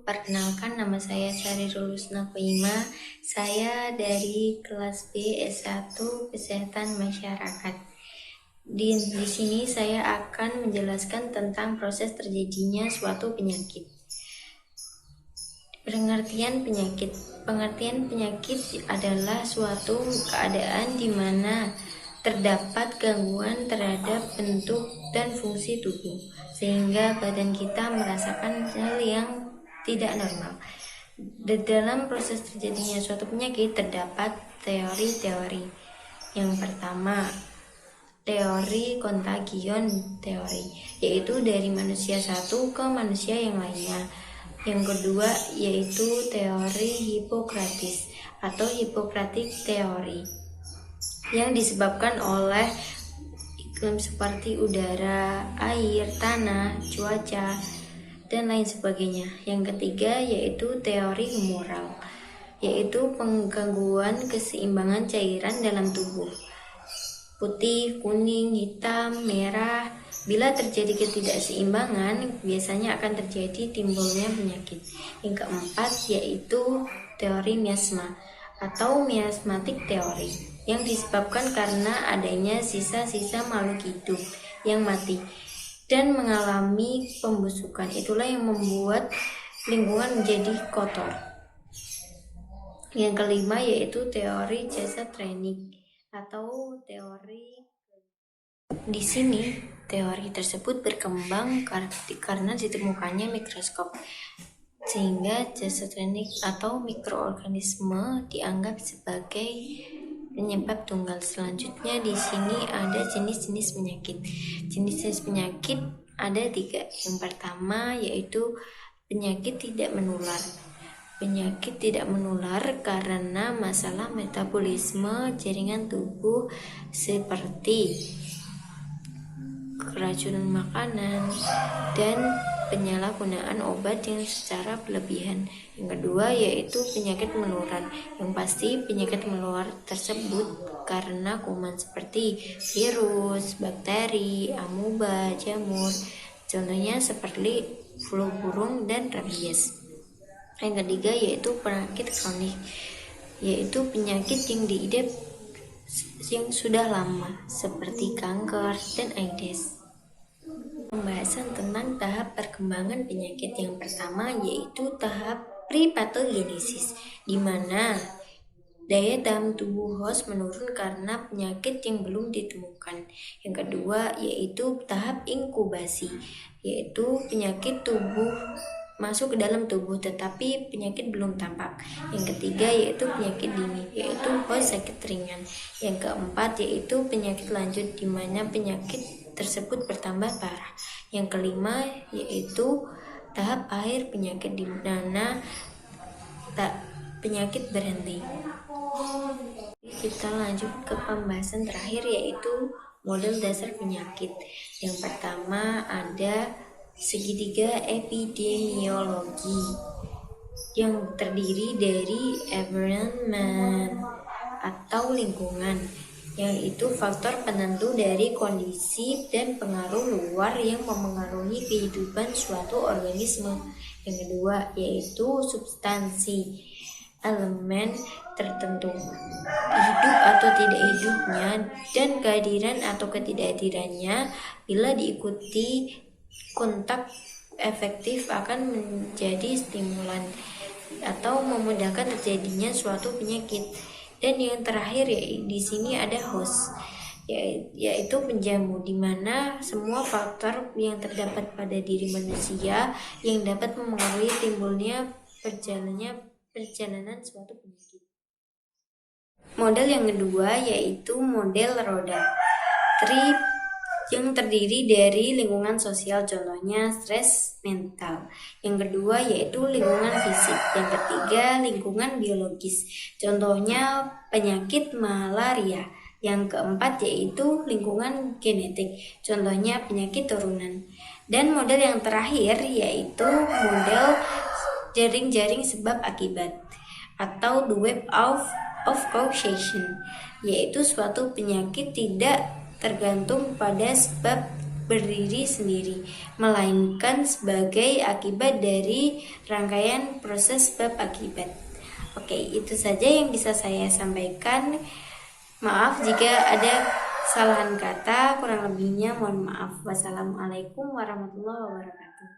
Perkenalkan, nama saya Sarirul Husna Koima. Saya dari kelas B S1 Kesehatan Masyarakat. Di sini saya akan menjelaskan tentang proses terjadinya suatu penyakit. Pengertian penyakit. Pengertian penyakit adalah suatu keadaan di mana terdapat gangguan terhadap bentuk dan fungsi tubuh, sehingga badan kita merasakan hal yang tidak normal. Di dalam proses terjadinya suatu penyakit terdapat teori-teori. Yang pertama, teori kontagion teori, yaitu dari manusia satu ke manusia yang lainnya. Yang kedua yaitu teori Hippocrates atau Hippocratic teori, yang disebabkan oleh iklim seperti udara, air, tanah, cuaca, dan lain sebagainya. Yang ketiga yaitu teori humoral, yaitu penggangguan keseimbangan cairan dalam tubuh, putih, kuning, hitam, merah. Bila terjadi ketidakseimbangan, biasanya akan terjadi timbulnya penyakit. Yang keempat yaitu teori miasma atau miasmatik teori, yang disebabkan karena adanya sisa-sisa makhluk hidup yang mati dan mengalami pembusukan. Itulah yang membuat lingkungan menjadi kotor. Yang kelima yaitu teori jasa training atau teori. Di sini teori tersebut berkembang karena ditemukannya mikroskop, sehingga jasa training atau mikroorganisme dianggap sebagai penyebab tunggal. Selanjutnya di sini ada jenis-jenis penyakit. Jenis-jenis penyakit ada 3. Yang pertama yaitu penyakit tidak menular. Penyakit tidak menular karena masalah metabolisme jaringan tubuh seperti keracunan makanan dan penyalahgunaan obat yang secara berlebihan. Yang kedua yaitu penyakit menular. Yang pasti penyakit menular tersebut karena kuman seperti virus, bakteri, amuba, jamur. Contohnya seperti flu burung dan rabies. Yang ketiga yaitu penyakit kronik, yaitu penyakit yang diidap yang sudah lama seperti kanker dan AIDS. Pembahasan tentang tahap perkembangan penyakit. Yang pertama yaitu tahap prepatogenesis, di mana daya tahan tubuh host menurun karena penyakit yang belum ditemukan. Yang kedua yaitu tahap inkubasi, yaitu penyakit tubuh masuk ke dalam tubuh tetapi penyakit belum tampak. Yang ketiga yaitu penyakit dini, yaitu host sakit ringan. Yang keempat yaitu penyakit lanjut, di mana penyakit tersebut bertambah parah. Yang kelima yaitu tahap akhir penyakit, di mana penyakit berhenti. Kita lanjut ke pembahasan terakhir yaitu model dasar penyakit. Yang pertama ada segitiga epidemiologi, yang terdiri dari environment atau lingkungan, yaitu faktor penentu dari kondisi dan pengaruh luar yang memengaruhi kehidupan suatu organisme. Yang kedua yaitu substansi, elemen tertentu, hidup atau tidak hidupnya, dan kehadiran atau ketidakhadirannya. Bila diikuti kontak efektif akan menjadi stimulan atau memudahkan terjadinya suatu penyakit. Dan yang terakhir di sini ada host, yaitu penjamu, di mana semua faktor yang terdapat pada diri manusia yang dapat mempengaruhi timbulnya perjalanan suatu penyakit. Model yang kedua yaitu model roda yang terdiri dari lingkungan sosial, contohnya stres mental. Yang kedua yaitu lingkungan fisik. Yang ketiga lingkungan biologis, contohnya penyakit malaria. Yang keempat yaitu lingkungan genetik, contohnya penyakit turunan. Dan model yang terakhir yaitu model jaring-jaring sebab akibat atau the web of causation, yaitu suatu penyakit tidak tergantung pada sebab berdiri sendiri, melainkan sebagai akibat dari rangkaian proses sebab akibat. Oke, itu saja yang bisa saya sampaikan. Maaf jika ada kesalahan kata, kurang lebihnya mohon maaf. Wassalamualaikum warahmatullahi wabarakatuh.